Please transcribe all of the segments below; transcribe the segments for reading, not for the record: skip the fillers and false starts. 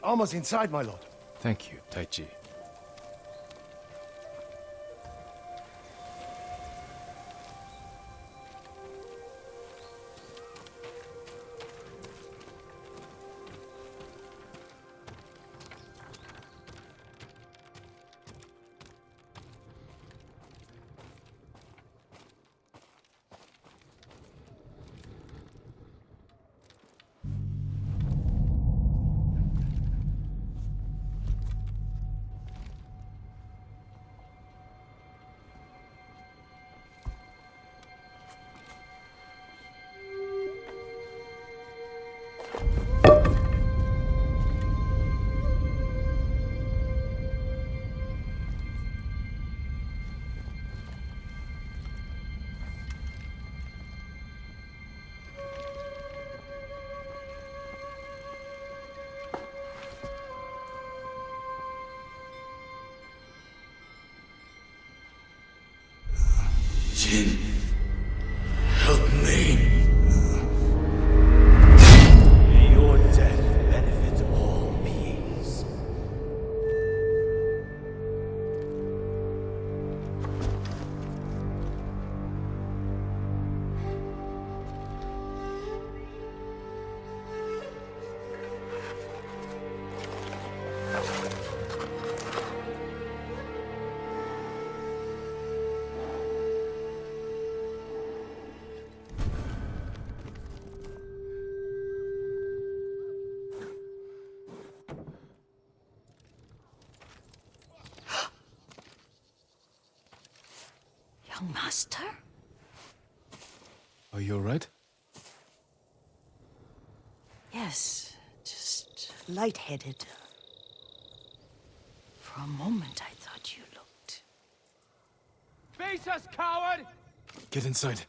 The armor's inside, my lord. Thank you, Taichi. Jin, help me. May your death benefit all beings. Young master? Are you alright? Yes, just lightheaded. For a moment I thought you looked... Face us, coward! Get inside.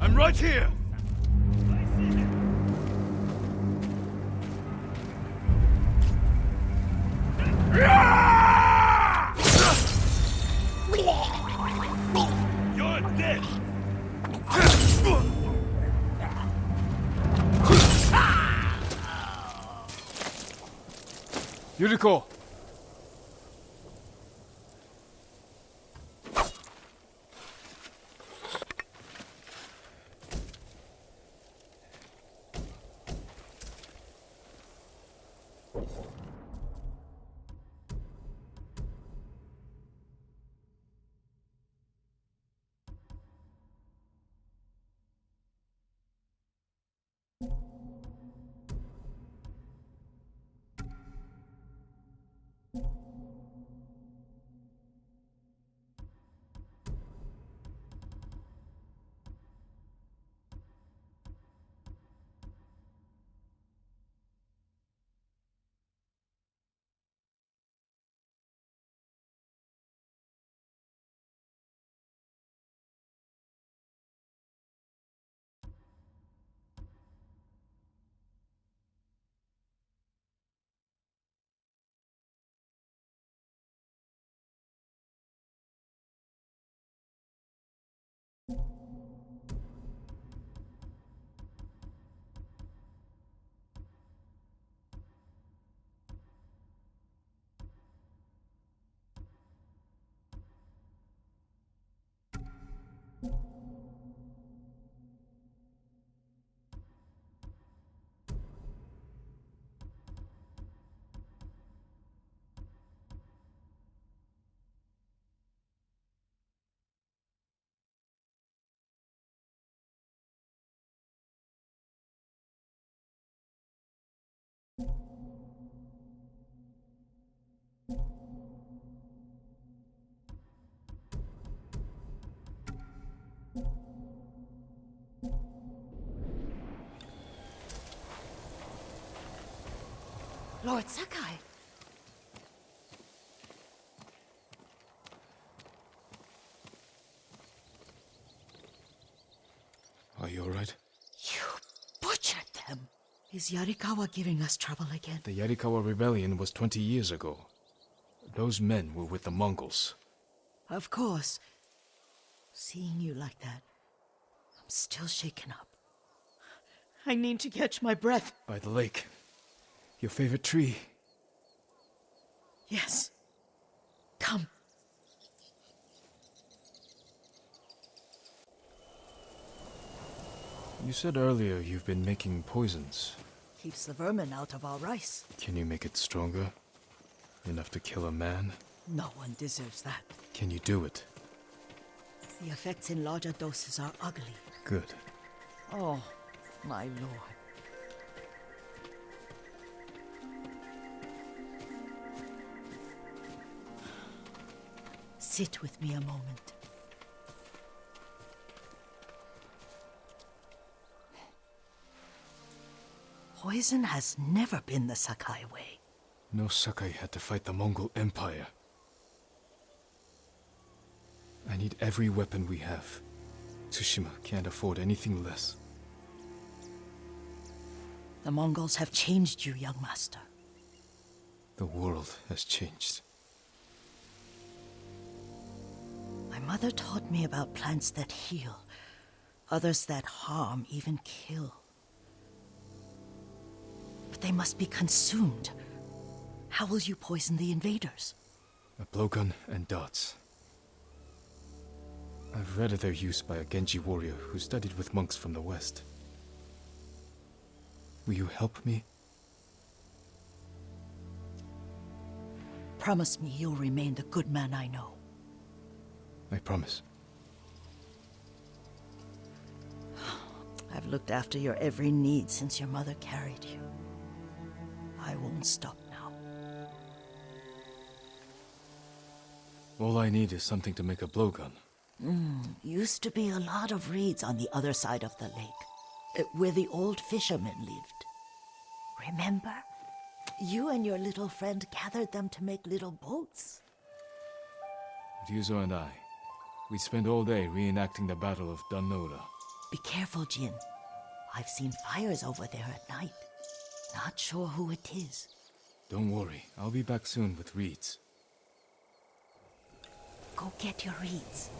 I'm right here! You're dead! Yuriko! Lord Sakai! Is Yarikawa giving us trouble again? The Yarikawa rebellion was 20 years ago. Those men were with the Mongols. Of course. Seeing you like that, I'm still shaken up. I need to catch my breath. By the lake. Your favorite tree. Yes. Come. You said earlier you've been making poisons. Keeps the vermin out of our rice. Can you make it stronger? Enough to kill a man? No one deserves that. Can you do it? The effects in larger doses are ugly. Good. Oh, my lord. Sit with me a moment. Poison has never been the Sakai way. No Sakai had to fight the Mongol Empire. I need every weapon we have. Tsushima can't afford anything less. The Mongols have changed you, young master. The world has changed. My mother taught me about plants that heal, others that harm, even kill. But they must be consumed. How will you poison the invaders? A blowgun and darts. I've read of their use by a Genji warrior who studied with monks from the west. Will you help me? Promise me you'll remain the good man I know. I promise. I've looked after your every need since your mother carried you. I won't stop now. All I need is something to make a blowgun. Used to be a lot of reeds on the other side of the lake, where the old fishermen lived. Remember? You and your little friend gathered them to make little boats. Ryuzo and I, we spent all day reenacting the Battle of Danoda. Be careful, Jin. I've seen fires over there at night. Not sure who it is. Don't worry, I'll be back soon with reeds. Go get your reeds.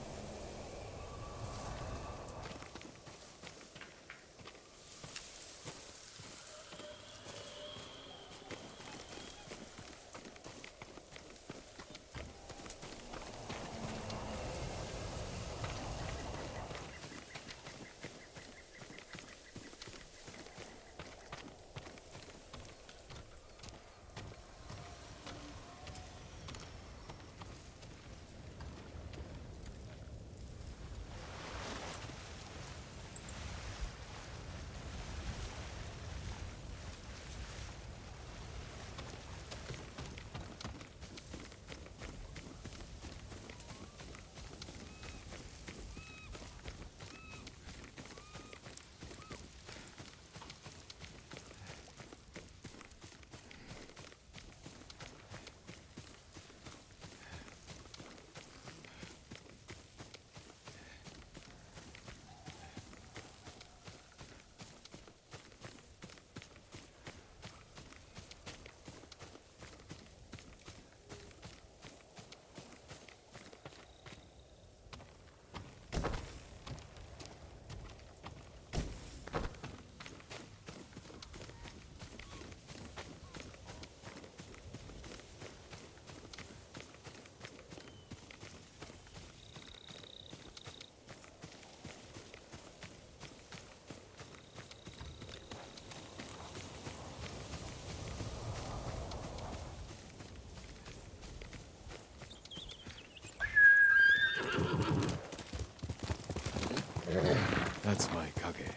That's my kage.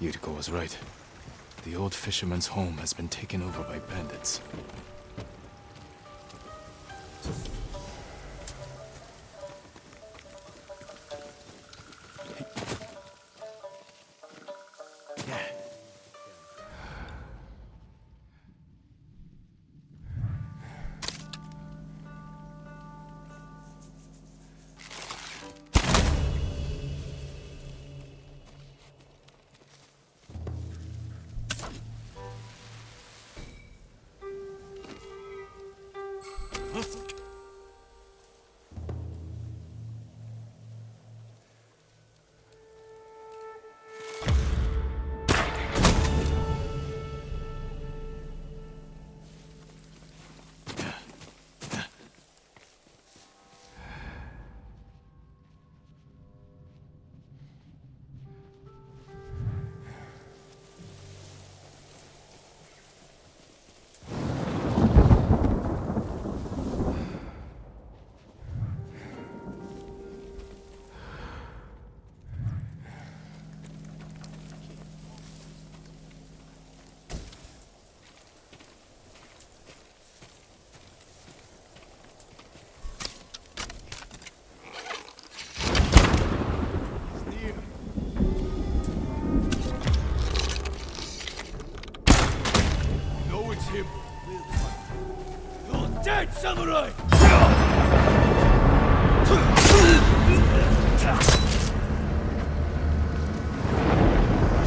Yuriko was right. The old fisherman's home has been taken over by bandits. Dead samurai!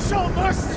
Show mercy!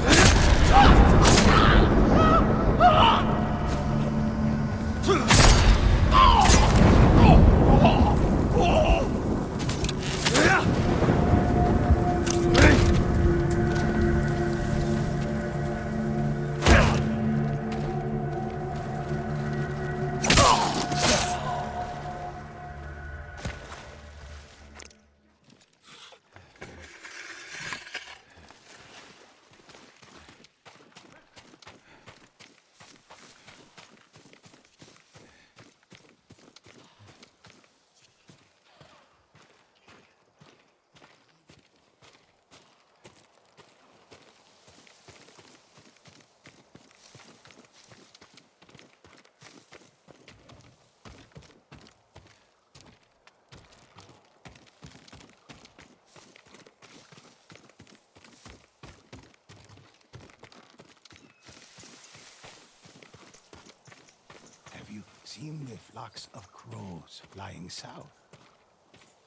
Have you seen the flocks of crows flying south?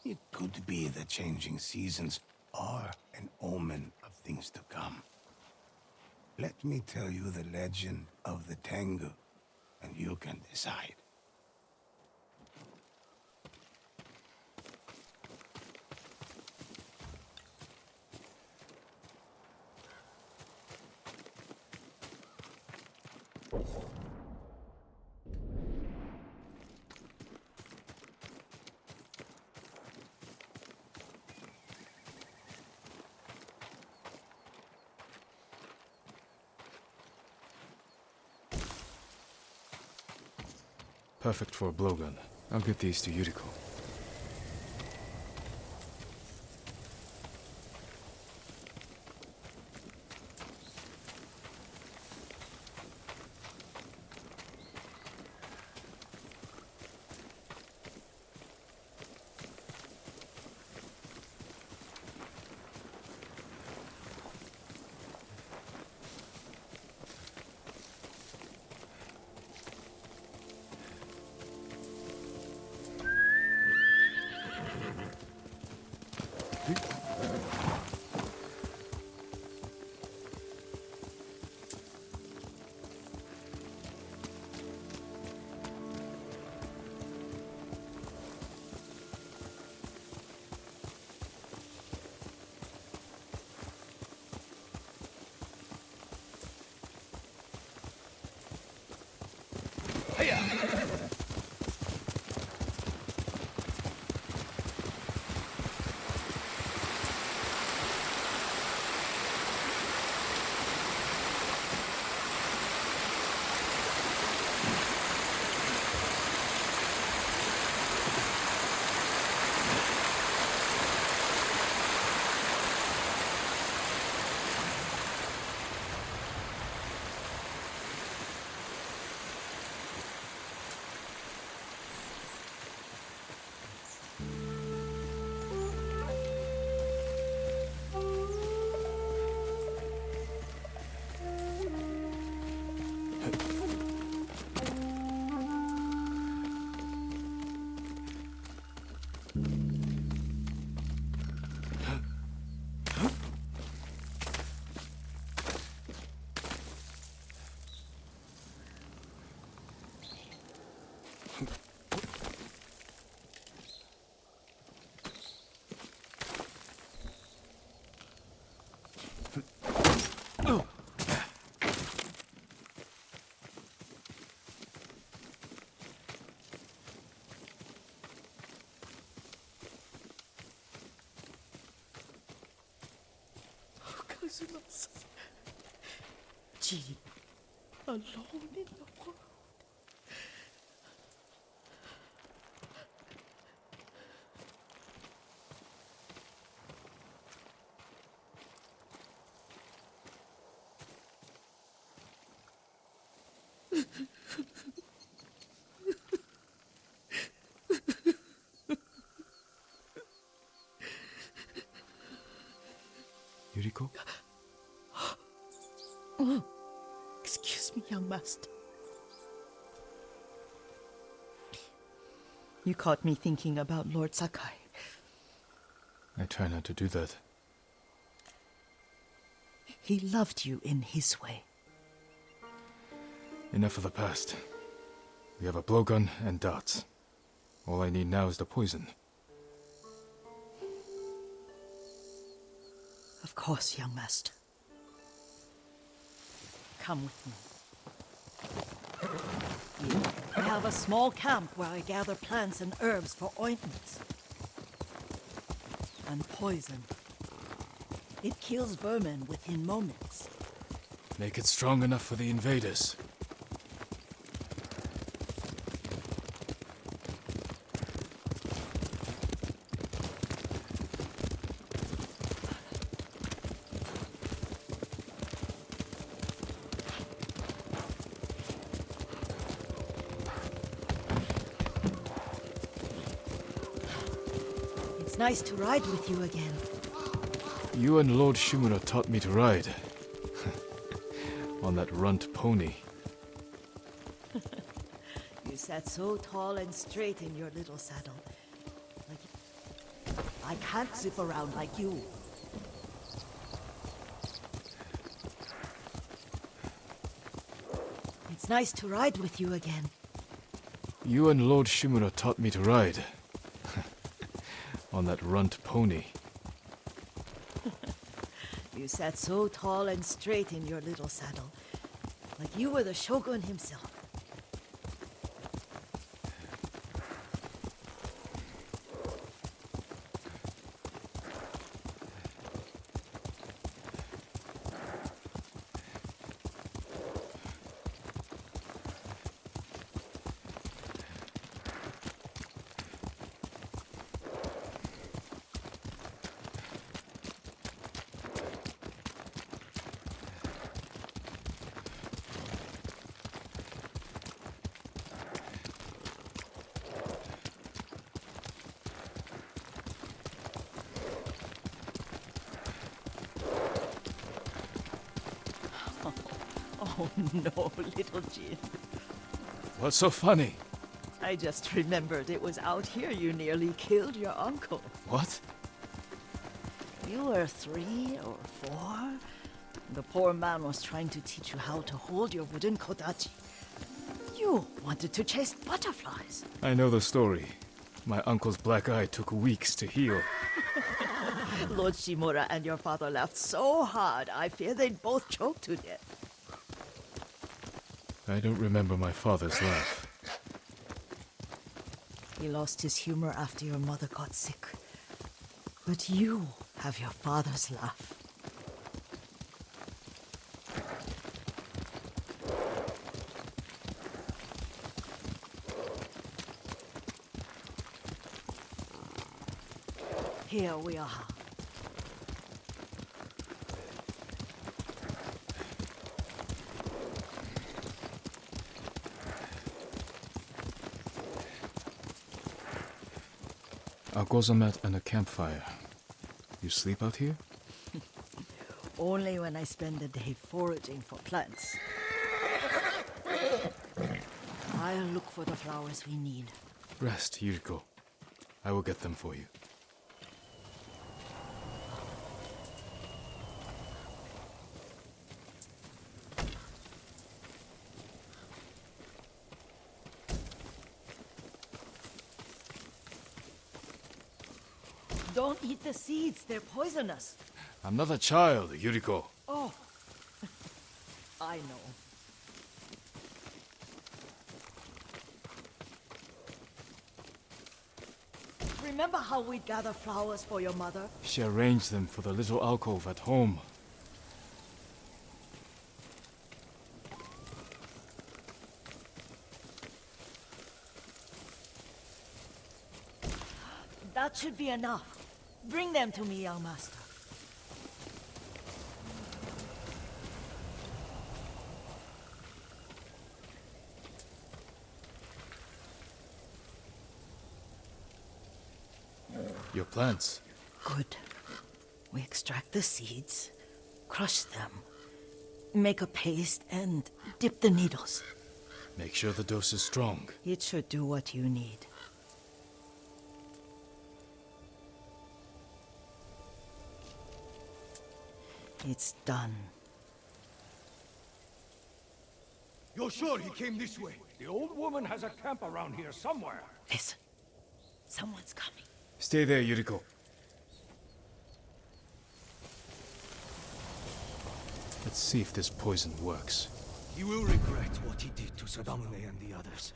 It could be the changing seasons are an omen of things to come. Let me tell you the legend of the Tengu, and you can decide. Perfect for a blowgun. I'll get these to Yuriko. poisonous. Jean, alone in the world. Yuriko? Oh, excuse me, young master. You caught me thinking about Lord Sakai. I try not to do that. He loved you in his way. Enough of the past. We have a blowgun and darts. All I need now is the poison. Of course, young master. Come with me. Here, I have a small camp where I gather plants and herbs for ointments. And poison. It kills vermin within moments. Make it strong enough for the invaders. It's nice to ride with you again. You and Lord Shimura taught me to ride. On that runt pony. You sat so tall and straight in your little saddle. I can't zip around like you. It's nice to ride with you again. You and Lord Shimura taught me to ride. On that runt pony. You sat so tall and straight in your little saddle. Like you were the shogun himself. Oh no, little Jin. What's so funny? I just remembered it was out here you nearly killed your uncle. What? You were 3 or 4. The poor man was trying to teach you how to hold your wooden kodachi. You wanted to chase butterflies. I know the story. My uncle's black eye took weeks to heal. Lord Shimura and your father laughed so hard, I fear they'd both choke to death. I don't remember my father's laugh. He lost his humor after your mother got sick. But you have your father's laugh. Here we are. A gozamat and a campfire. You sleep out here? Only when I spend the day foraging for plants. I'll look for the flowers we need. Rest, Yuriko. I will get them for you. Don't eat the seeds, they're poisonous. I'm not a child, Yuriko. Oh, I know. Remember how we'd gather flowers for your mother? She arranged them for the little alcove at home. should be enough. Bring them to me, young master. Your plants. Good. We extract the seeds, crush them, make a paste, and dip the needles. Make sure the dose is strong. It should do what you need. It's done. You're sure he came this way? The old woman has a camp around here somewhere. Listen. Someone's coming. Stay there, Yuriko. Let's see if this poison works. He will regret what he did to Sadamune and the others.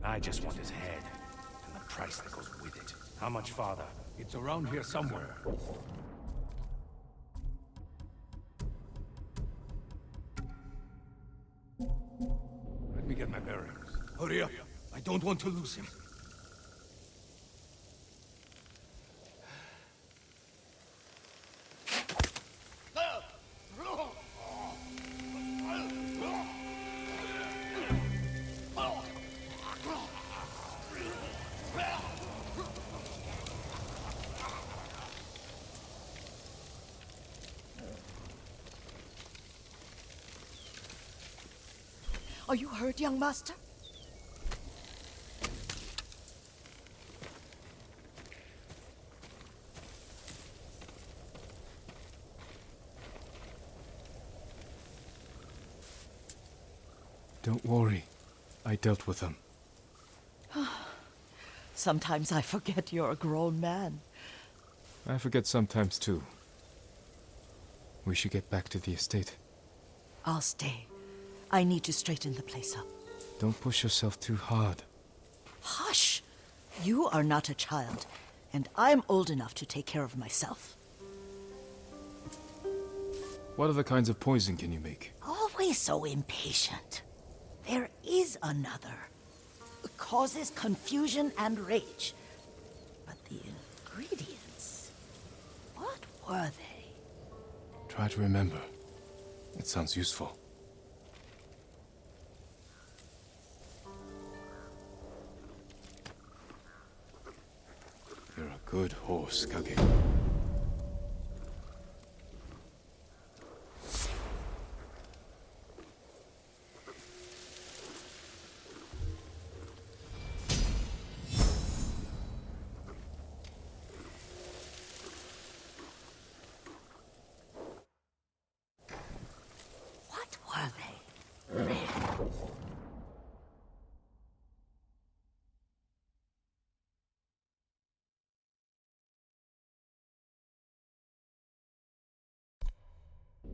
I just want his head, and the price that goes with it. How much farther? It's around here somewhere. Let me get my bearings. Hurry up. I don't want to lose him. Are you hurt, young master? Don't worry. I dealt with them. Sometimes I forget you're a grown man. I forget sometimes too. We should get back to the estate. I'll stay. I need to straighten the place up. Don't push yourself too hard. Hush! You are not a child, and I'm old enough to take care of myself. What other kinds of poison can you make? Always so impatient. There is another. It causes confusion and rage. But the ingredients... what were they? Try to remember. It sounds useful. You're a good horse, Kage. What were they? Red.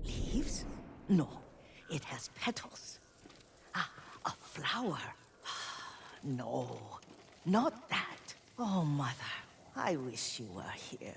Leaves? No, it has petals. Ah, a flower. No, not that. Oh, Mother, I wish you were here.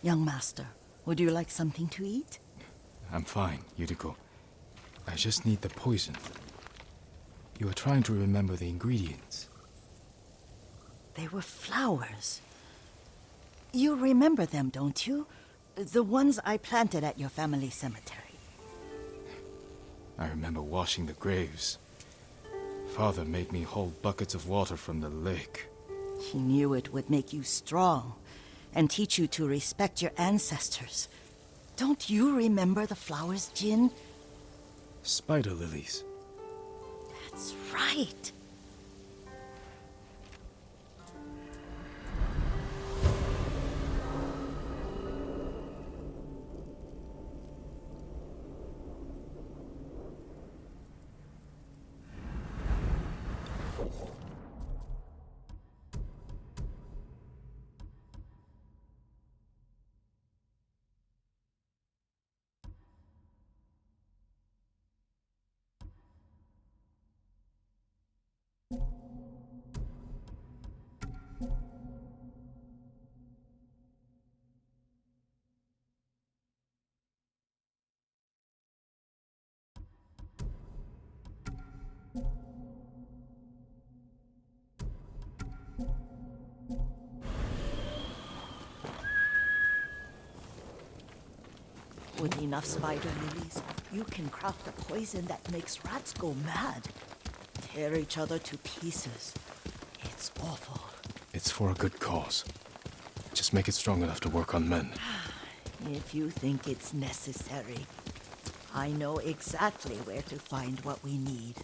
Young master, would you like something to eat? I'm fine, Yuriko. I just need the poison. You are trying to remember the ingredients. They were flowers. You remember them, don't you? The ones I planted at your family cemetery. I remember washing the graves. Father made me hold buckets of water from the lake. He knew it would make you strong and teach you to respect your ancestors. Don't you remember the flowers, Jin? Spider lilies. That's right. With enough spider lilies, you can craft a poison that makes rats go mad. Tear each other to pieces. It's awful. It's for a good cause. Just make it strong enough to work on men. If you think it's necessary, I know exactly where to find what we need.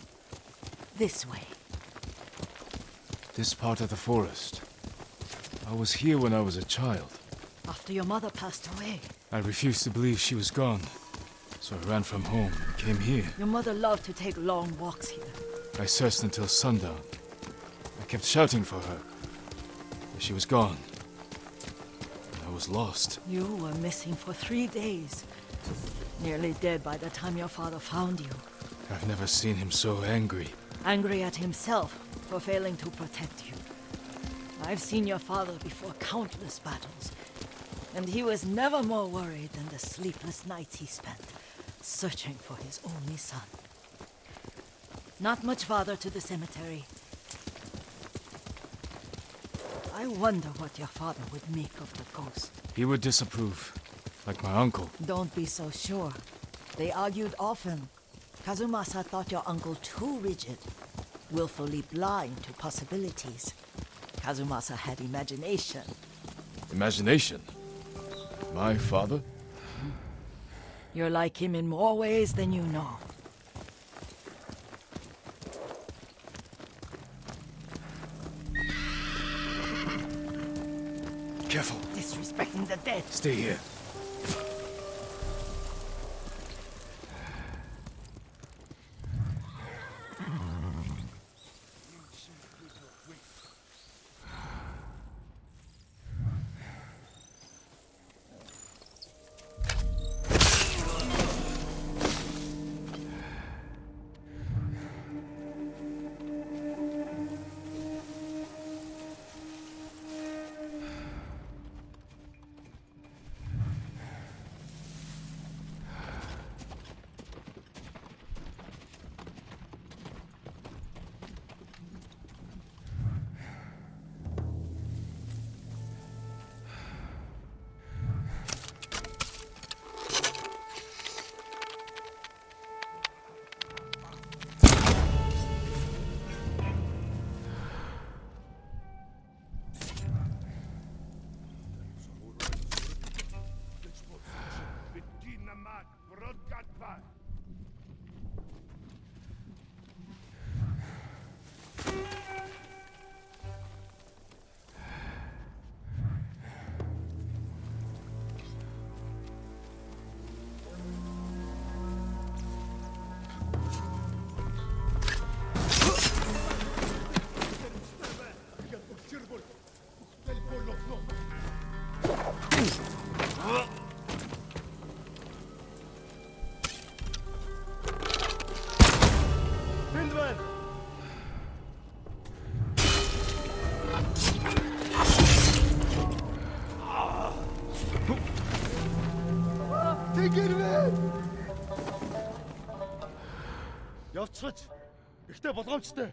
This way. This part of the forest. I was here when I was a child. After your mother passed away. I refused to believe she was gone. So I ran from home and came here. Your mother loved to take long walks here. I searched until sundown. I kept shouting for her. But she was gone. And I was lost. You were missing for 3 days. Nearly dead by the time your father found you. I've never seen him so angry. Angry at himself for failing to protect you. I've seen your father before countless battles. And he was never more worried than the sleepless nights he spent searching for his only son. Not much farther to the cemetery. I wonder what your father would make of the ghost. He would disapprove, like my uncle. Don't be so sure. They argued often. Kazumasa thought your uncle too rigid, willfully blind to possibilities. Kazumasa had imagination. Imagination? My father? You're like him in more ways than you know. Careful. Disrespecting the dead. Stay here. Явцгач. Ихтэй болгоомжтой.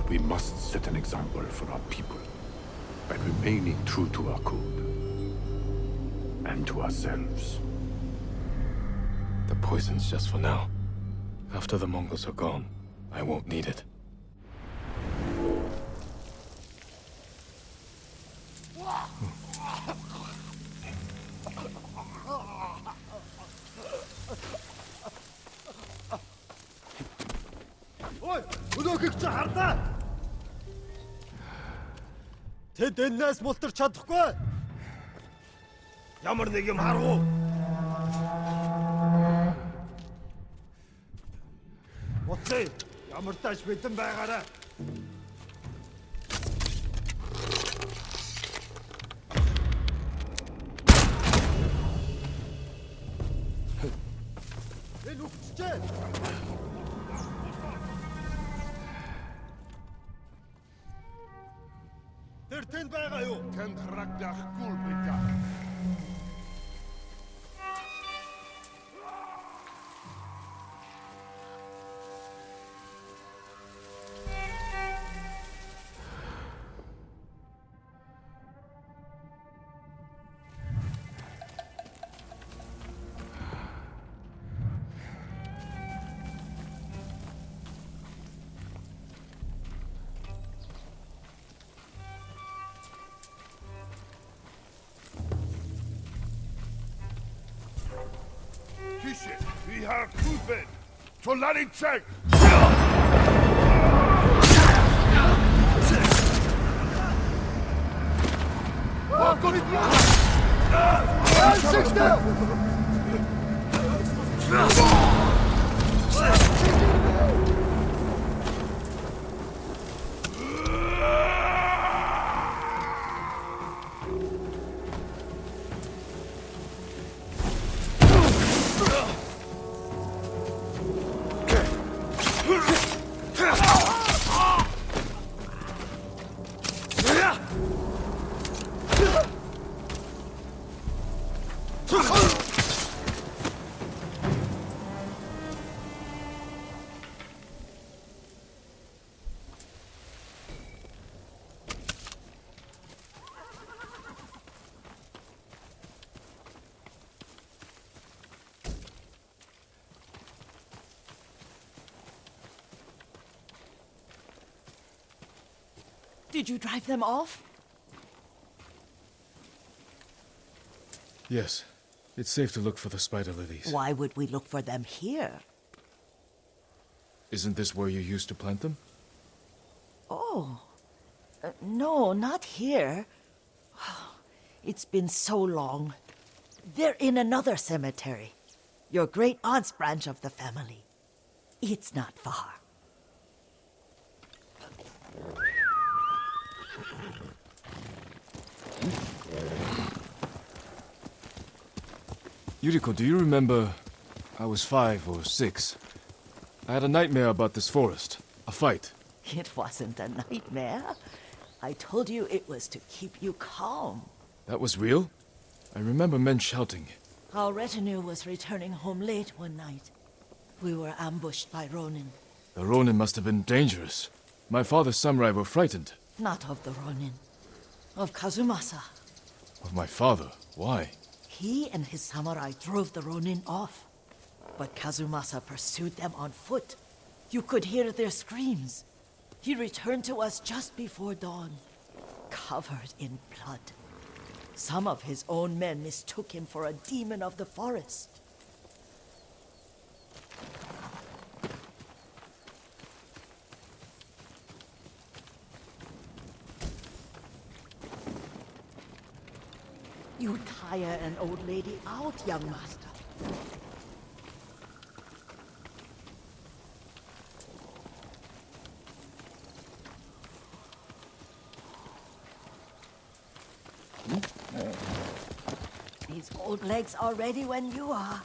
We must set an example for our people by remaining true to our code and to ourselves. The poison's just for now. After the Mongols are gone, I won't need it. Ой, өнөөхийг чи хардаа. Тэд энэс мултарч чадахгүй. Ямар нэг юм харгу. Уцээ, ямар тааш битэн байгаарай. Энэ үхчихээ. Тэр тэнд байгаа юу? Тэнд харагдахгүй бидаа. Vi har kuben! Tolanicek! Did you drive them off? Yes. It's safe to look for the spider lilies. Why would we look for them here? Isn't this where you used to plant them? Oh. No, not here. It's been so long. They're in another cemetery. Your great aunt's branch of the family. It's not far. Yuriko, do you remember? I was 5 or 6. I had a nightmare about this forest. A fight. It wasn't a nightmare. I told you it was to keep you calm. That was real? I remember men shouting. Our retinue was returning home late one night. We were ambushed by Ronin. The Ronin must have been dangerous. My father's samurai were frightened. Not of the Ronin. Of Kazumasa. Of my father? Why? He and his samurai drove the Ronin off. But Kazumasa pursued them on foot. You could hear their screams. He returned to us just before dawn, covered in blood. Some of his own men mistook him for a demon of the forest. You tire an old lady out, young master. These old legs are ready when you are.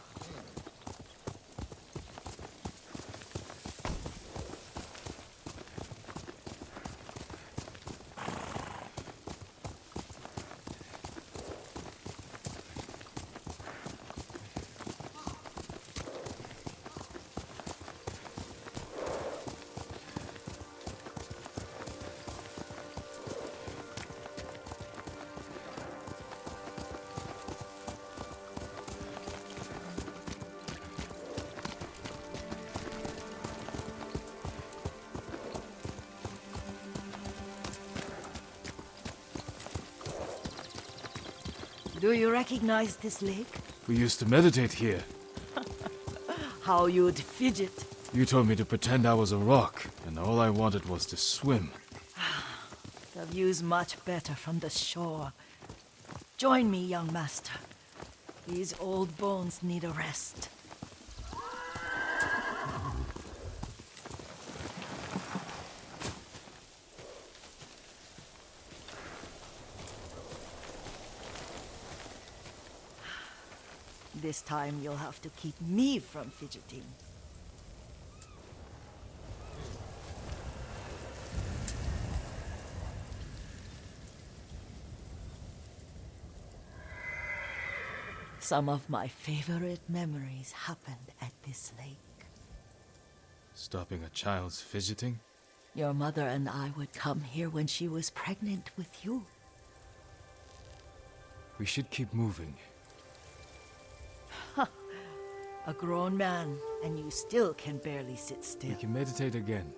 Do you recognize this lake? We used to meditate here. How you'd fidget. You told me to pretend I was a rock, and all I wanted was to swim. The view's much better from the shore. Join me, young master. These old bones need a rest. This time you'll have to keep me from fidgeting. Some of my favorite memories happened at this lake. Stopping a child's fidgeting? Your mother and I would come here when she was pregnant with you. We should keep moving. A grown man, and you still can barely sit still. We can meditate again,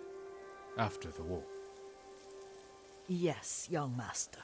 after the war. Yes, young master.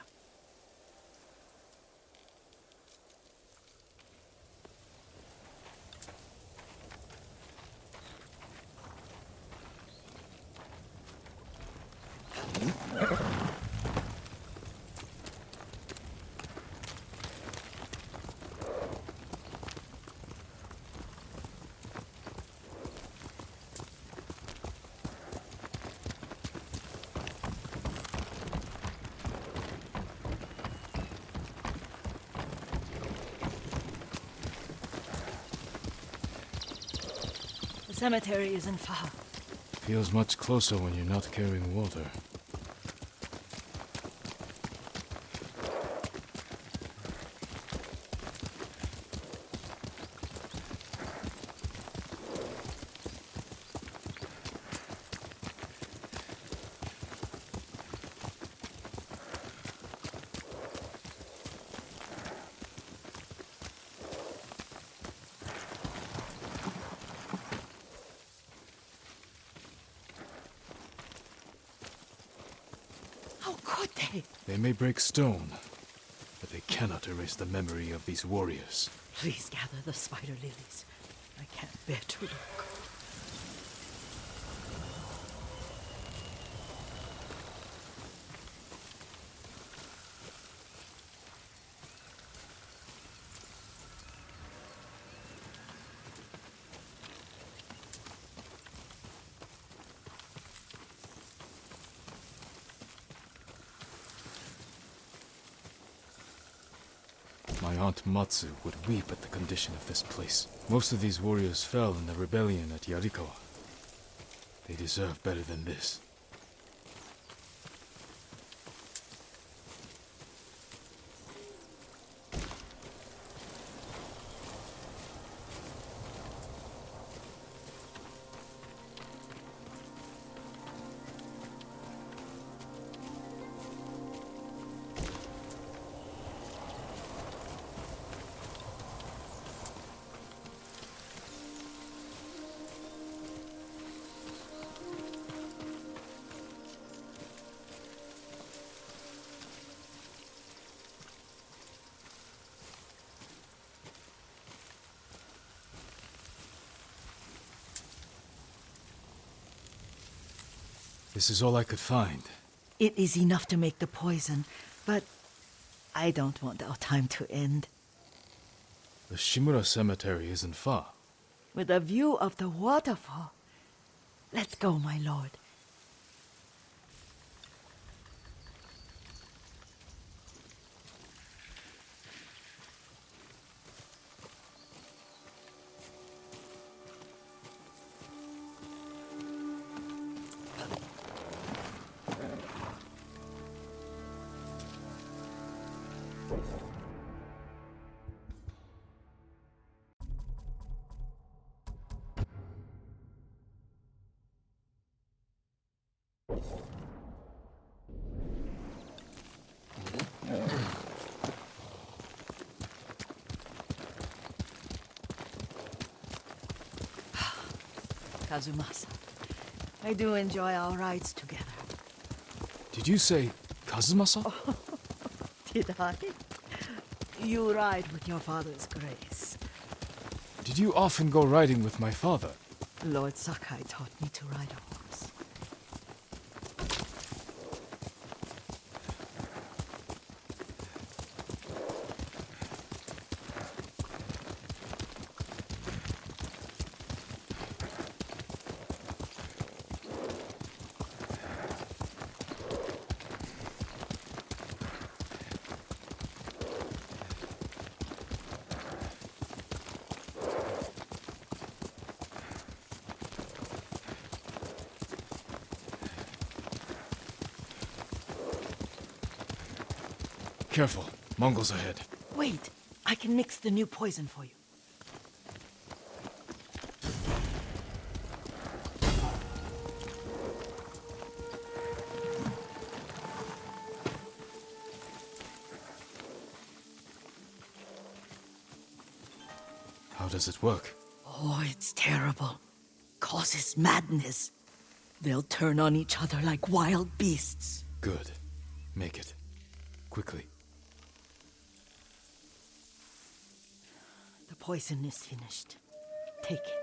The cemetery isn't far. Feels much closer when you're not carrying water. How could they? They may break stone, but they cannot erase the memory of these warriors. Please gather the spider lilies. I can't bear to look. My aunt Matsu would weep at the condition of this place. Most of these warriors fell in the rebellion at Yarikawa. They deserve better than this. This is all I could find. It is enough to make the poison, but I don't want our time to end. The Shimura Cemetery isn't far. With a view of the waterfall. Let's go, my lord. Kazumasa, I do enjoy our rides together. Did you say Kazumasa? Did I? You ride with your father's grace. Did you often go riding with my father? Lord Sakai taught me to ride a horse. Careful. Mongols ahead. Wait, I can mix the new poison for you. How does it work? Oh, it's terrible. Causes madness. They'll turn on each other like wild beasts. Good. Make it. Quickly. The poison is finished. Take it.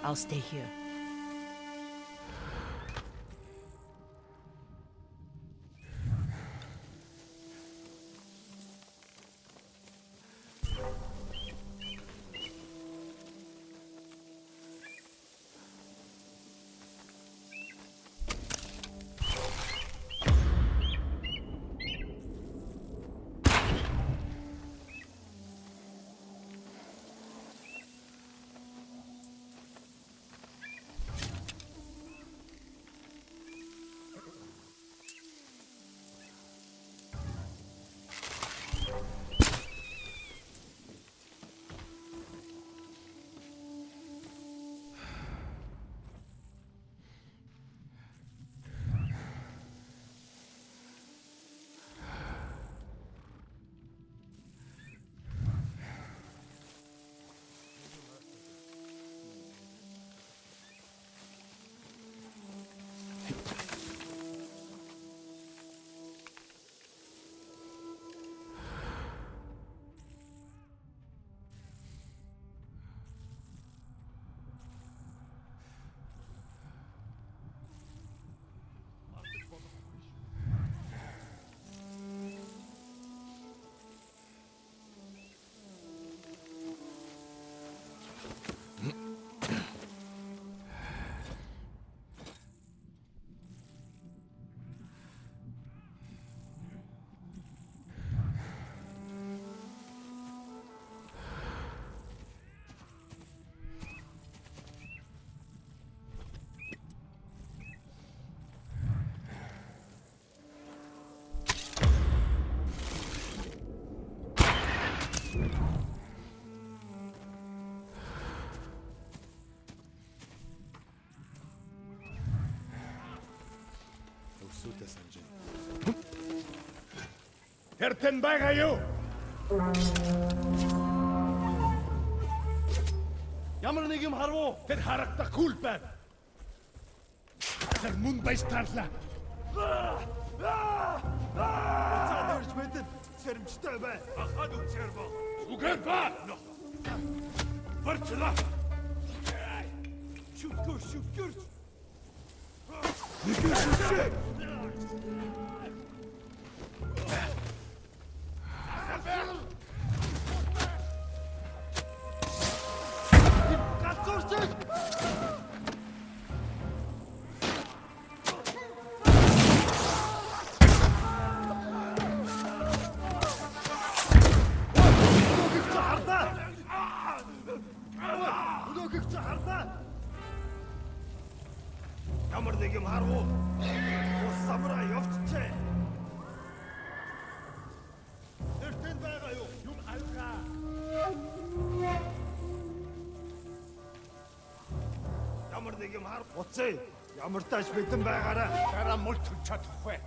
I'll stay here. мөнгөтэй санаж байна. Тэр тэн байгаа юу? Ямар нэг юм харав уу? Тэр харагдахгүй л байна. Тэр мөн байж таарлаа. За дөрж мэдэн сэрэмжтэй бай. Ахад үчээр ба. Үгээр ба. Барчлаа. Шүтгэр. Ямар нэг юм харав уу? Ус самурай явчихжээ. Тэр тэн байгаа юу? Юм алгаа. Ямар нэг юм харав? Уцээ. Ямар тааш битэн байгаараа. Дараа мултж чадахгүй.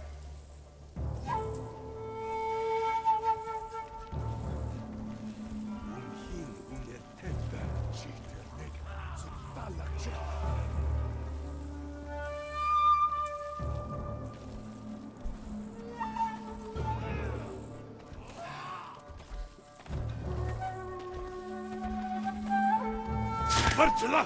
Үнхийн үнэтэй чийтэрнэг. Зүталаач. Барчлаа.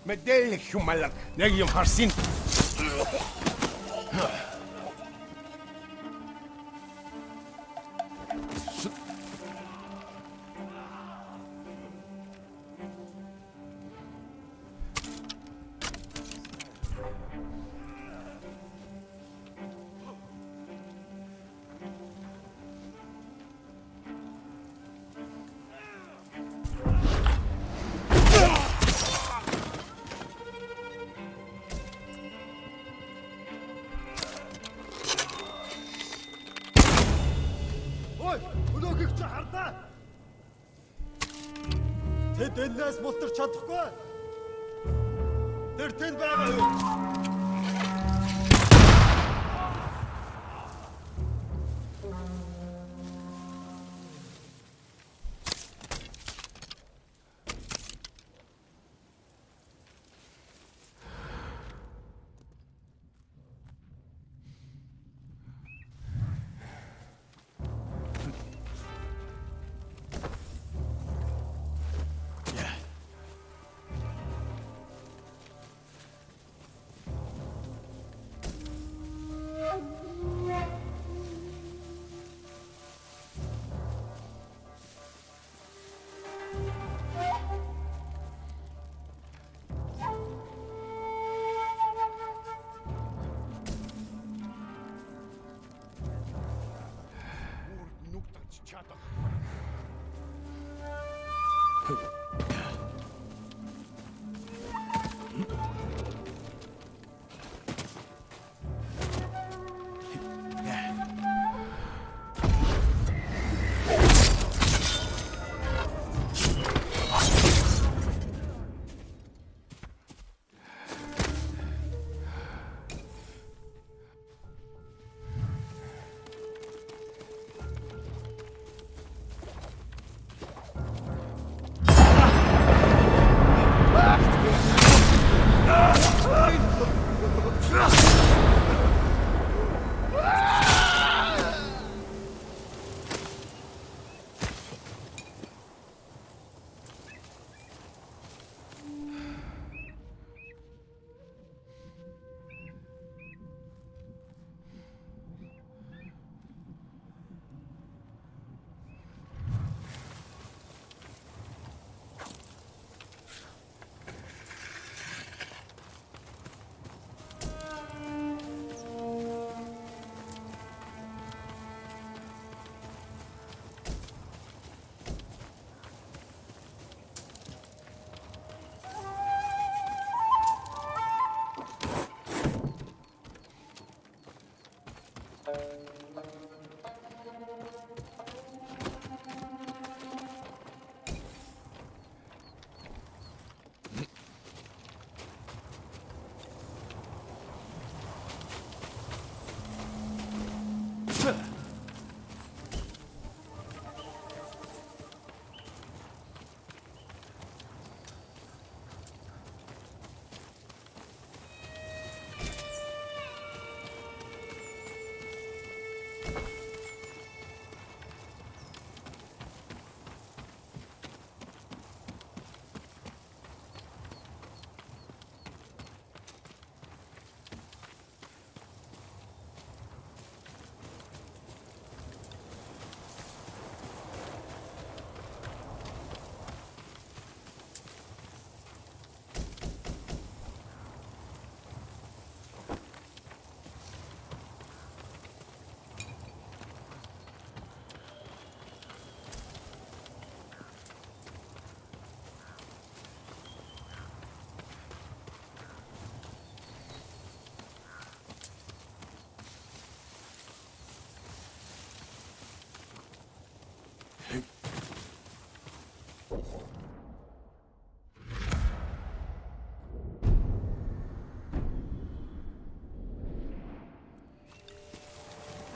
Мэдээлэл хүмалаг нэг юм харсан. Тэд энэс мултарч чадахгүй. Тэр тэнд байгаа юу? chato.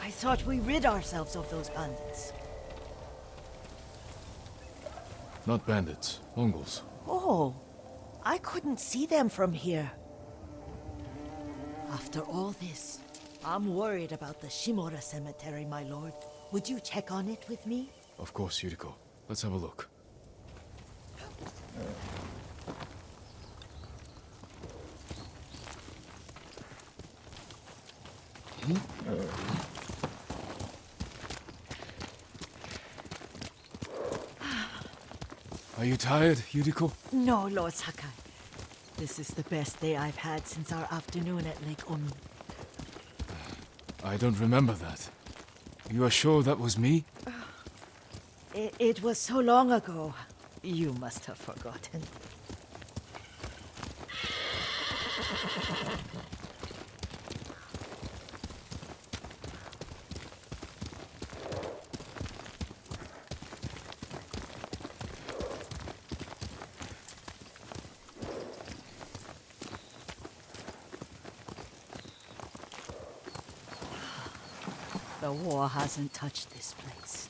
I thought we rid ourselves of those bandits. Not bandits, Mongols. Oh, I couldn't see them from here. After all this, I'm worried about the Shimura cemetery, my lord. Would you check on it with me? Of course, Yuriko. Let's have a look. Are you tired, Yuriko? No, Lord Sakai. This is the best day I've had since our afternoon at Lake Omi. I don't remember that. You are sure that was me? It was so long ago. You must have forgotten. The war hasn't touched this place.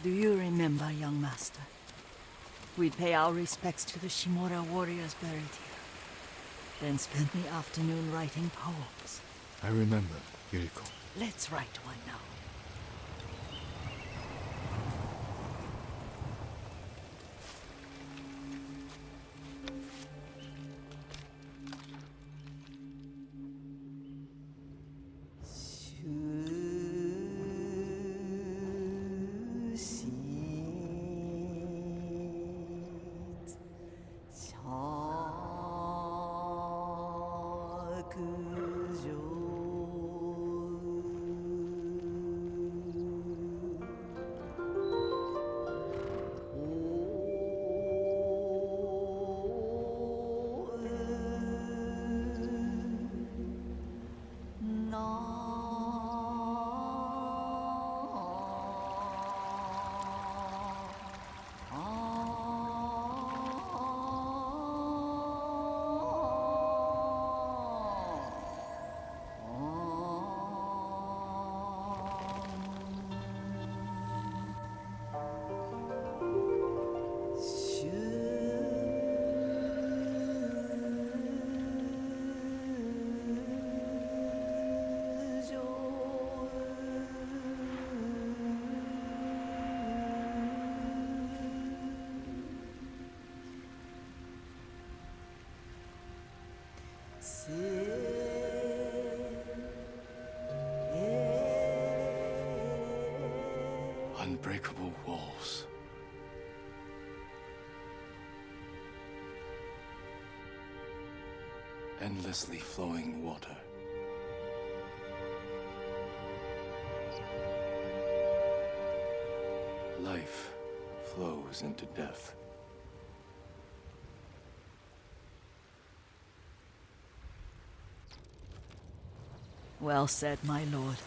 Do you remember, young master? We'd pay our respects to the Shimura warriors buried here, then spend the afternoon writing poems. I remember, Yuriko. Let's write one now. Unbreakable walls. Endlessly flowing water. Life flows into death. Well said, my lord.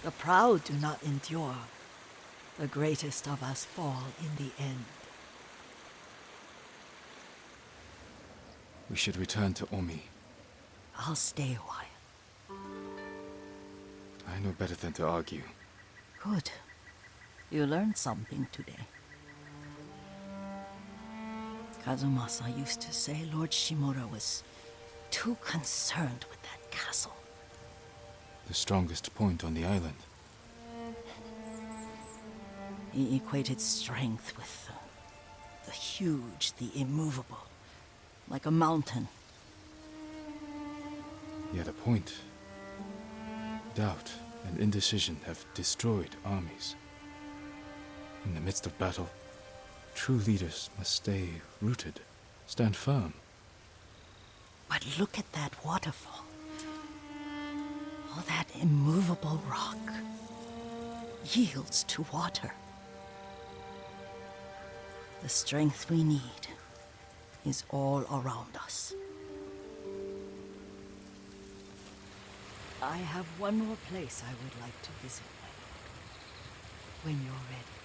The proud do not endure. The greatest of us fall in the end. We should return to Omi. I'll stay a while. I know better than to argue. Good. You learned something today. Kazumasa used to say Lord Shimura was too concerned with that castle. The strongest point on the island. He equated strength with the huge, the immovable, like a mountain. Yet a point. Doubt and indecision have destroyed armies. In the midst of battle, true leaders must stay rooted, stand firm. But look at that waterfall. All that immovable rock yields to water. The strength we need is all around us. I have one more place I would like to visit, my lord. When you're ready.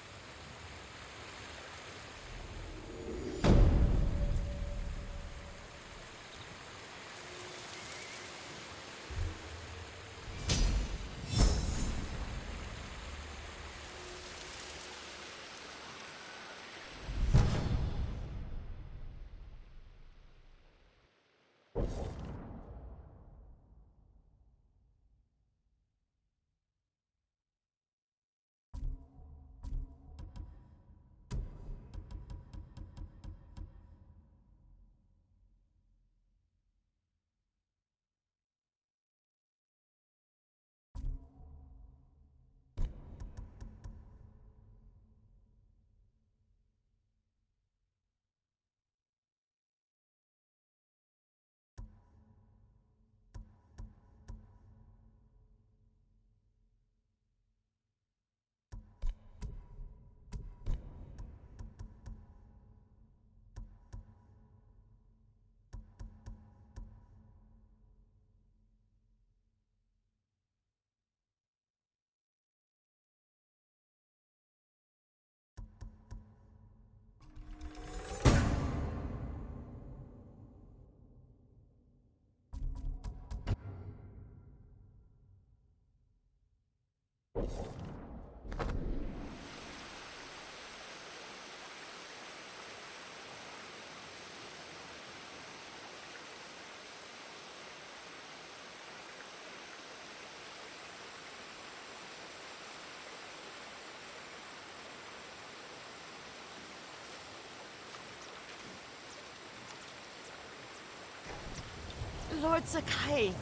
Lord Sakai.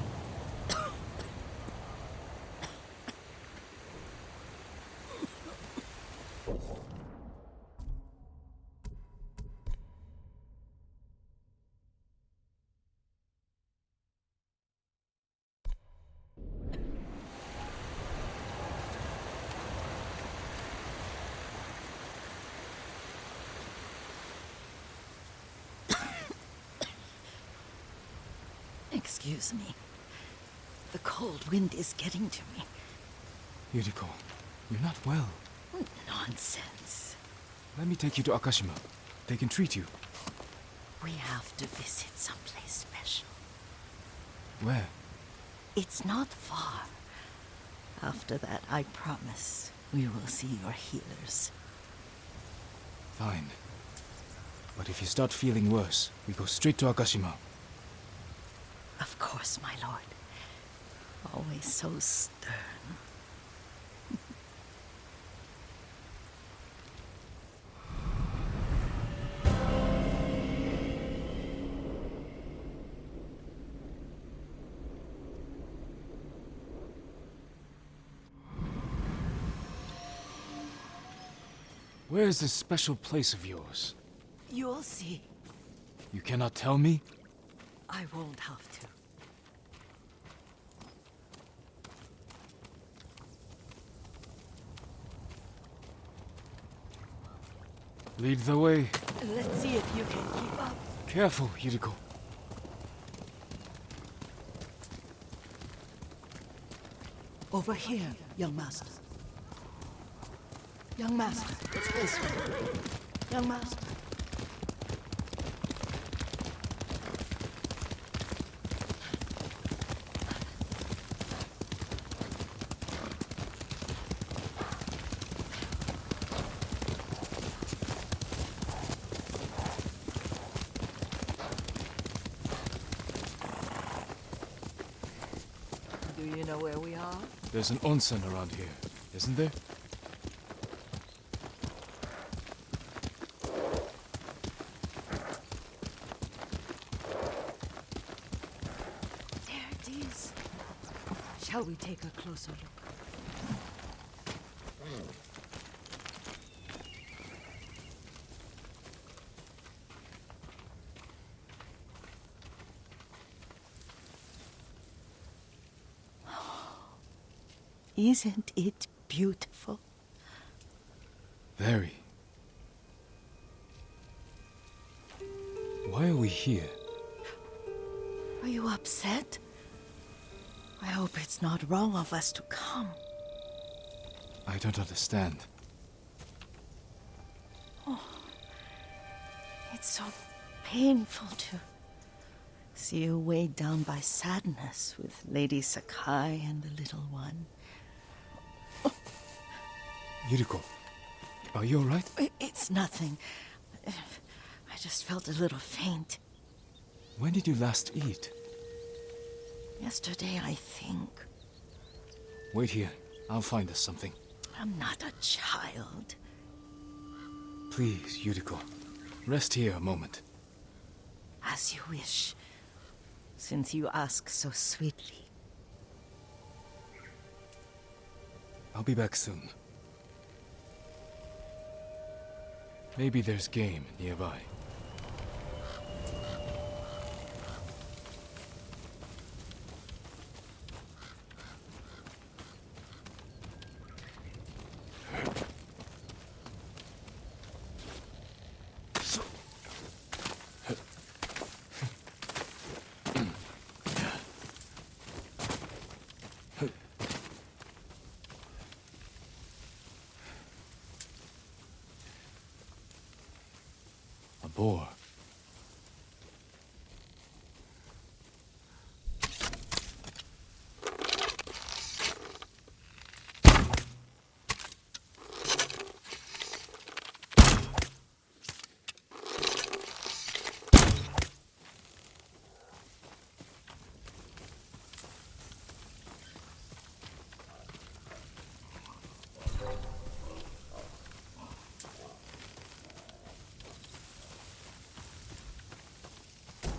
Excuse me. The cold wind is getting to me. Yuriko, you're not well. Nonsense. Let me take you to Akashima. They can treat you. We have to visit someplace special. Where? It's not far. After that, I promise we will see your healers. Fine. But if you start feeling worse, we go straight to Akashima. Of course, my lord. Always so stern. Where is this special place of yours? You'll see. You cannot tell me? I won't have to. Lead the way. Let's see if you can keep up. Careful, Yuriko. Over here, young master. Young master, it's this way. Young master. Do you know where we are? There's an onsen around here, isn't there? There it is. Shall we take a closer look? Isn't it beautiful? Very. Why are we here? Are you upset? I hope it's not wrong of us to come. I don't understand. It's so painful to see you weighed down by sadness with Lady Sakai and the little one. Yuriko, are you alright? It's nothing. I just felt a little faint. When did you last eat? Yesterday, I think. Wait here. I'll find us something. I'm not a child. Please, Yuriko. Rest here a moment. As you wish, since you ask so sweetly. I'll be back soon. Maybe there's game nearby. A boar.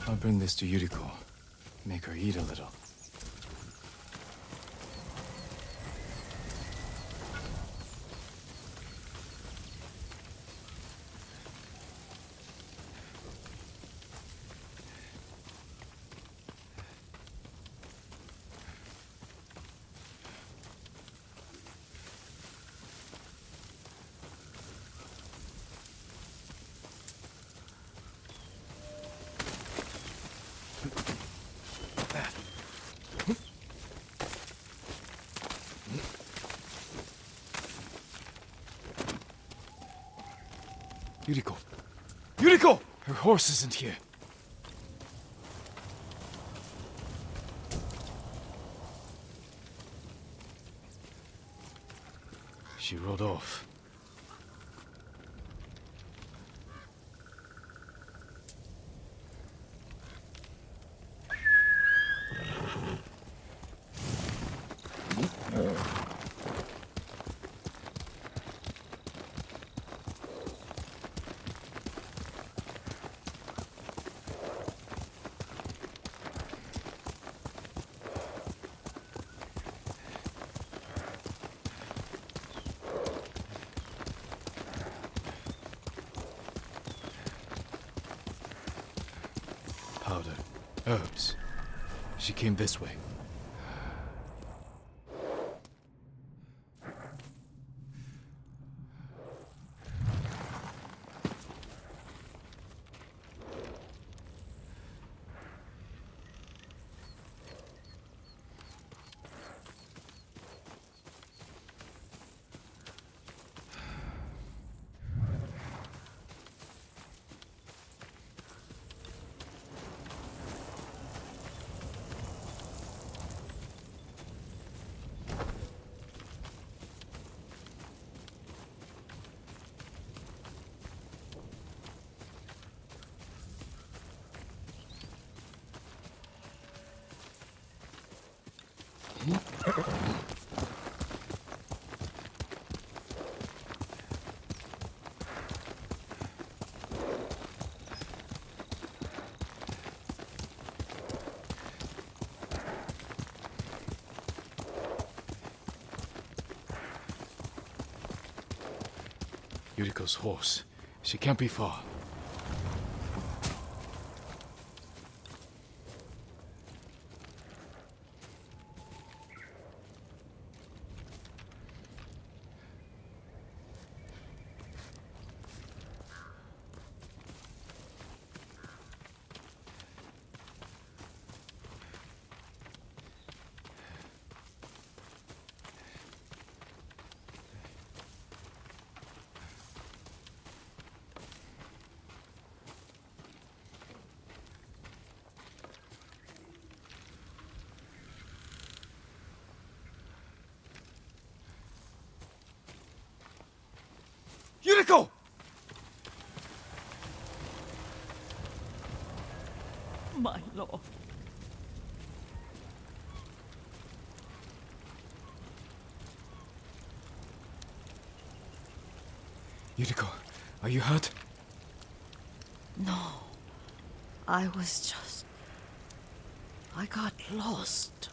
I'll bring this to Yuriko. Make her eat a little. Yuriko! Yuriko! Her horse isn't here. She rode off. powder, herbs. She came this way. Yuriko's horse. She can't be far. Yuriko! My lord. Yuriko, are you hurt? No. I got lost.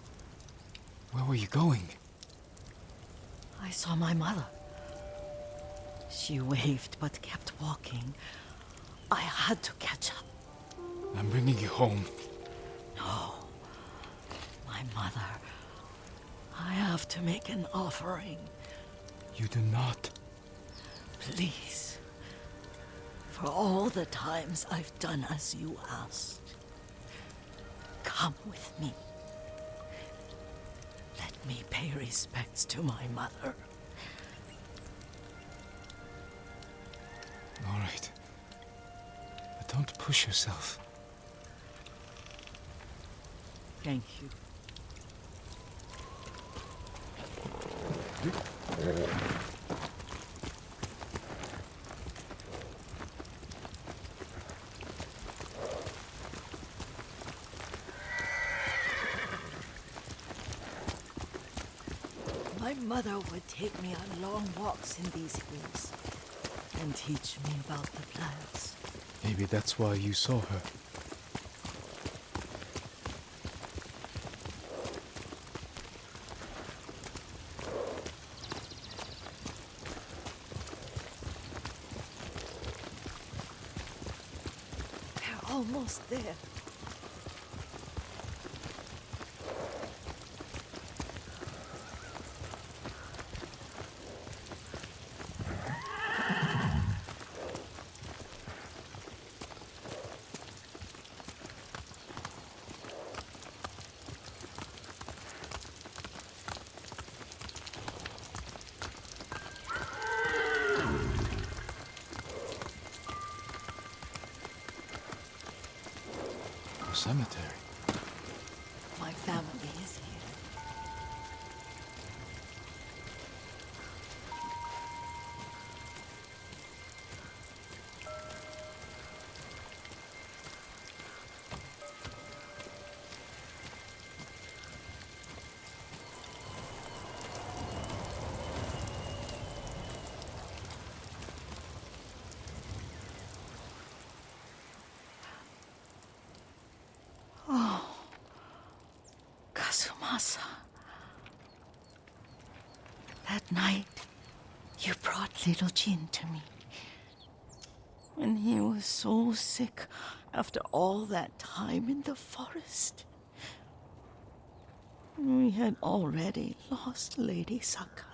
Where were you going? I saw my mother. She waved but kept walking. I had to catch up. I'm bringing you home. No. My mother. I have to make an offering. You do not. Please. For all the times I've done as you asked. Come with me. Let me pay respects to my mother. All right. But don't push yourself. Thank you. My mother would take me on long walks in these hills and teach me about the plants. Maybe that's why you saw her. We're almost there. Cemetery. My family is here. Kazumasa. That night, you brought little Jin to me. When he was so sick After all that time in the forest, we had already lost Lady Sakai.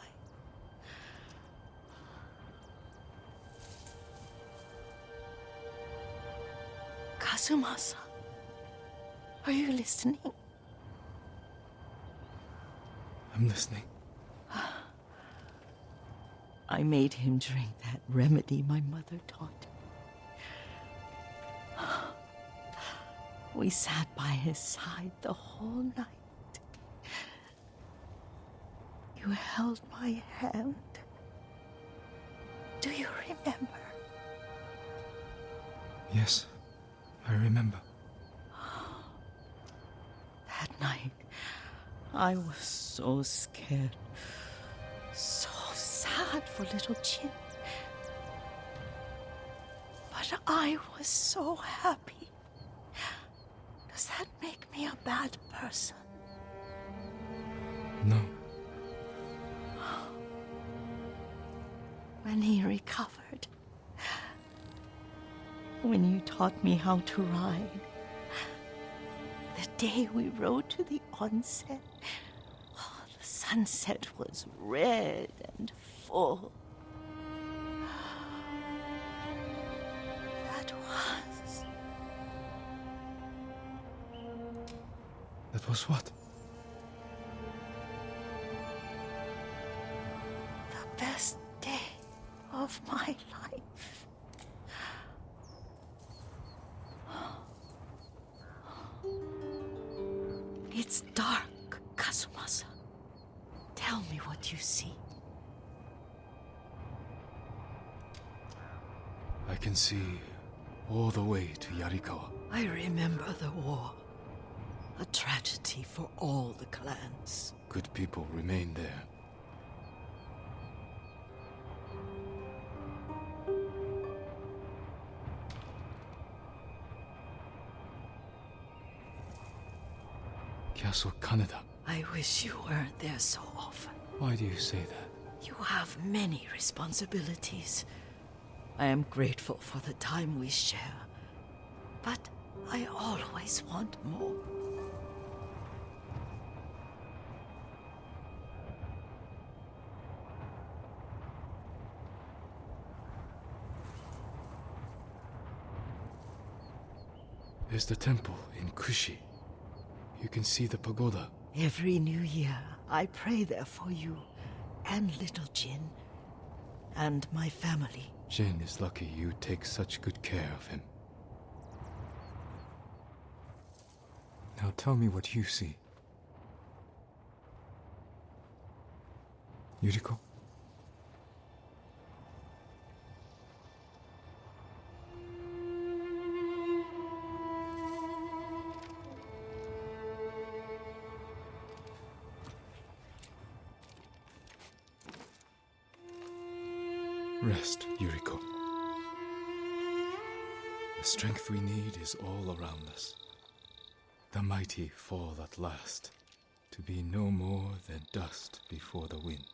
Kazumasa, are you listening? I'm listening. I made him drink that remedy my mother taught me. We sat by his side the whole night. You held my hand. Do you remember? Yes, I remember. That night, I was so scared, so sad for little Jin. But I was so happy. Does that make me a bad person? No. When he recovered, when you taught me how to ride, the day we rode to the onsen, oh, the sunset was red and full. That was what? The best day of my life. It's dark, Kazumasa. Tell me what you see. I can see all the way to Yarikawa. I remember the war. A tragedy for all the clans. Good people remain there. Castle Kaneda. I wish you weren't there so often. Why do you say that? You have many responsibilities. I am grateful for the time we share, but I always want more. There's the temple in Kushi. You can see the pagoda. Every new year, I pray there for you and little Jin and my family. Jin is lucky you take such good care of him. Now tell me what you see. Yuriko? Rest, Yuriko. The strength we need is all around us. The mighty fall at last, to be no more than dust before the wind.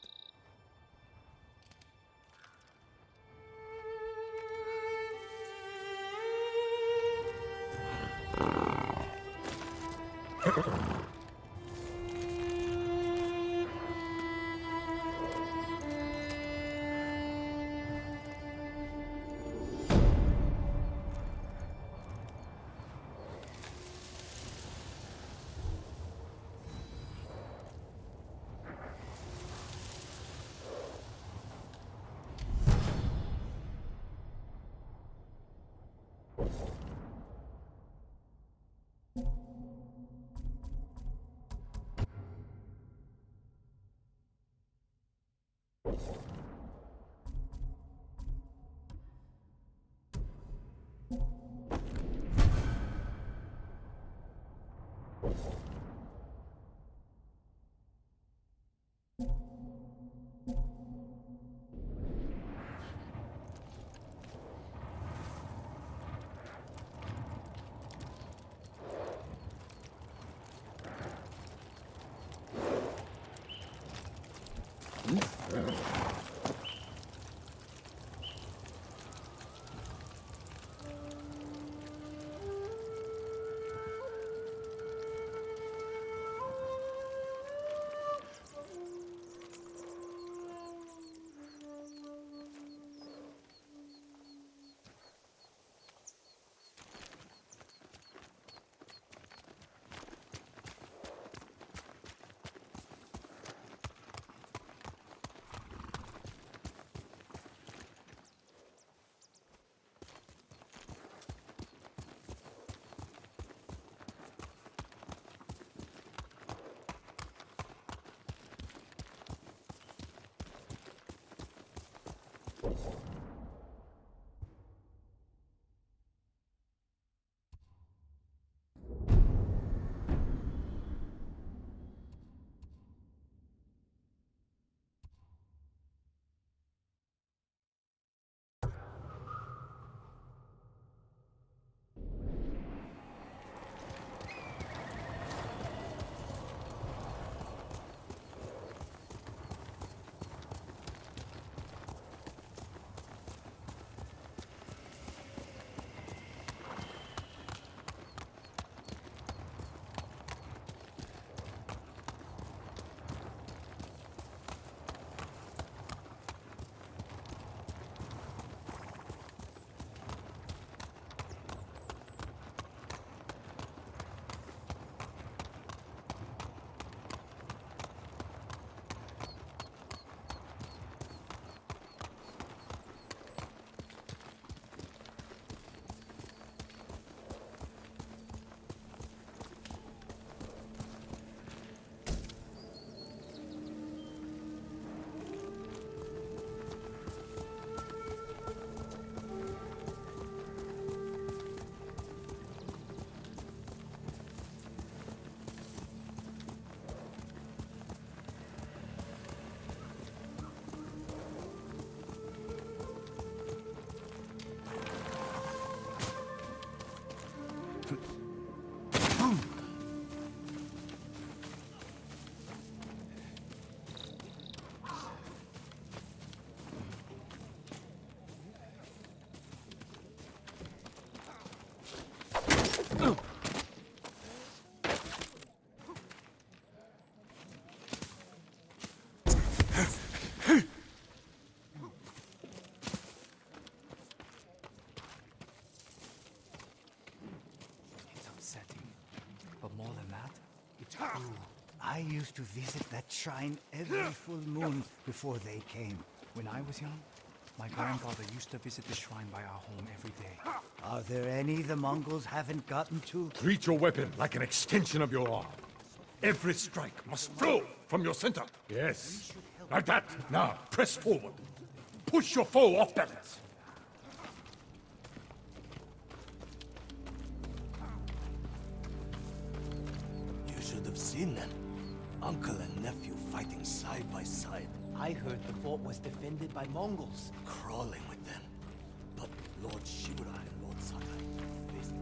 It's upsetting. But more than that, it's cruel. I used to visit that shrine every full moon before they came. When I was young, my grandfather used to visit the shrine by our home every day. Are there any the Mongols haven't gotten to? Treat your weapon like an extension of your arm. Every strike must flow from your center. Yes. Like that. Now, press forward. Push your foe off balance. You should have seen them. Uncle and nephew fighting side by side. I heard the fort was defended by Mongols. Crawling with them. But Lord Shimura and Lord Sakai faced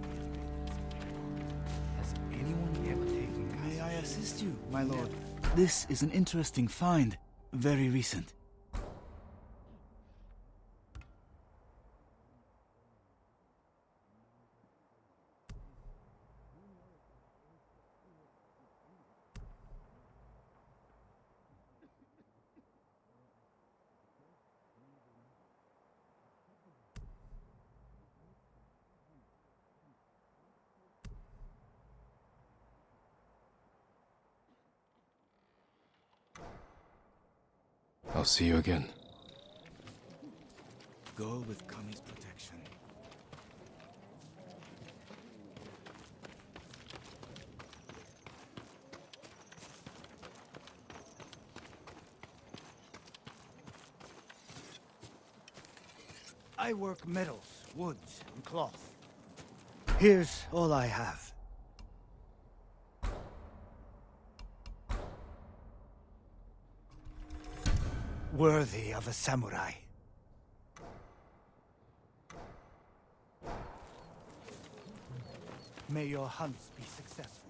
Has anyone ever taken gas? May I assist you, my lord? This is an interesting find. Very recent. I'll see you again. Go with Kami's protection. I work metals, woods, and cloth. Here's all I have. Worthy of a samurai. May your hunts be successful.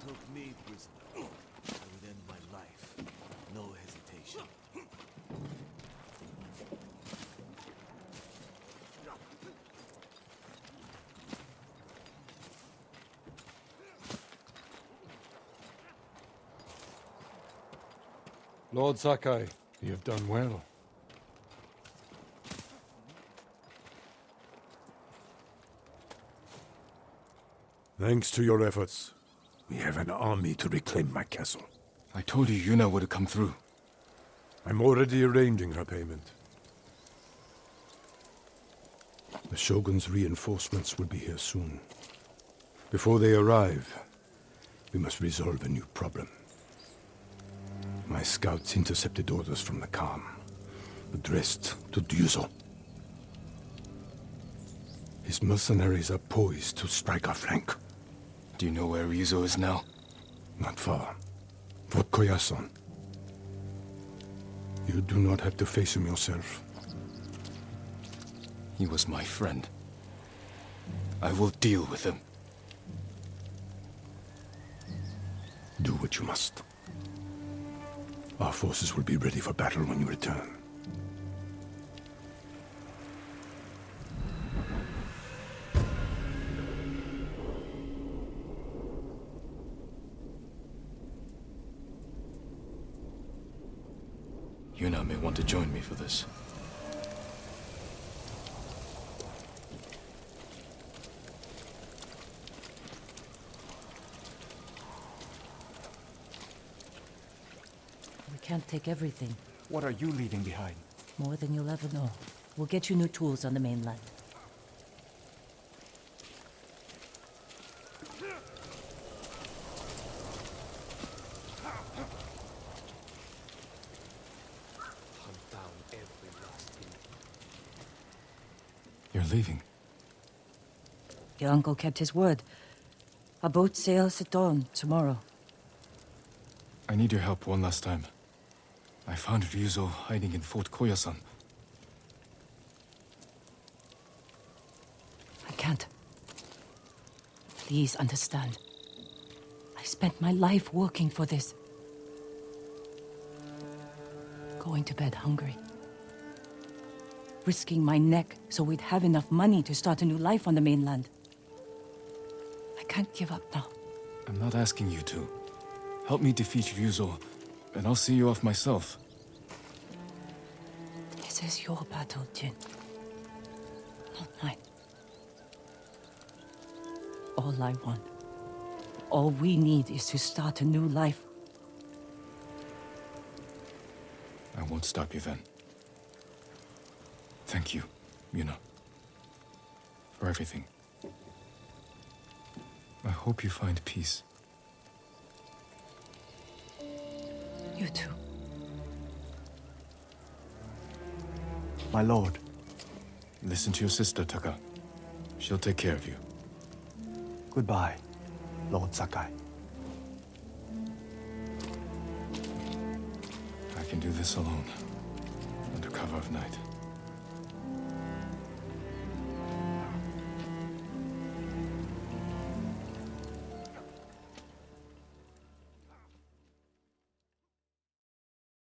took me prisoner, I would end my life. No hesitation. Lord Sakai, you have done well. Thanks to your efforts, we have an army to reclaim my castle. I told you Yuna would come through. I'm already arranging her payment. The Shogun's reinforcements will be here soon. Before they arrive, we must resolve a new problem. My scouts intercepted orders from the Khan, addressed to Ryuzo. His mercenaries are poised to strike our flank. Do you know where Ryuzo is now? Not far. Fort Koyasan. You do not have to face him yourself. He was my friend. I will deal with him. Do what you must. Our forces will be ready for battle when you return. Yuna may want to join me for this. We can't take everything. What are you leaving behind? More than you'll ever know. We'll get you new tools on the mainland. You're leaving. Your uncle kept his word. Our boat sails at dawn tomorrow. I need your help one last time. I found Ryuzo hiding in Fort Koyasan. I can't. Please understand. I spent my life working for this. Going to bed hungry. Risking my neck so we'd have enough money to start a new life on the mainland. I can't give up now. I'm not asking you to. Help me defeat Ryuzo, and I'll see you off myself. This is your battle, Jin. Not mine. All I want, all we need is to start a new life. I won't stop you then. Thank you, Yuna. For everything. I hope you find peace. You too. My lord. Listen to your sister, Taka. She'll take care of you. Goodbye, Lord Sakai. I can do this alone, under cover of night.